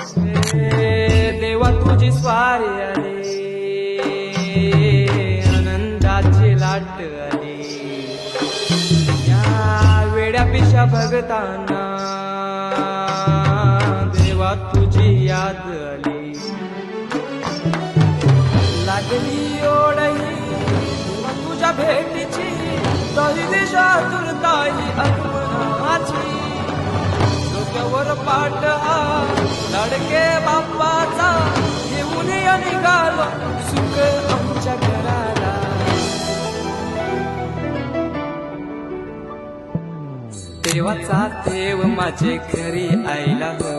देवा तुझी स्वारी आली, आनंदाची लाट आली, या वेड्या पिशा भगतांना देवा तुझी याद आली. लागली ओढही देवा तुझ्या भेटीची, तरी दिशा तुरताई आगमनाची. डोक्यावर पाट लाडके बाप्पाचा, घेऊन या निघालो सुख आमच्या घराला. देवाचा देव माझे घरी आईला हो,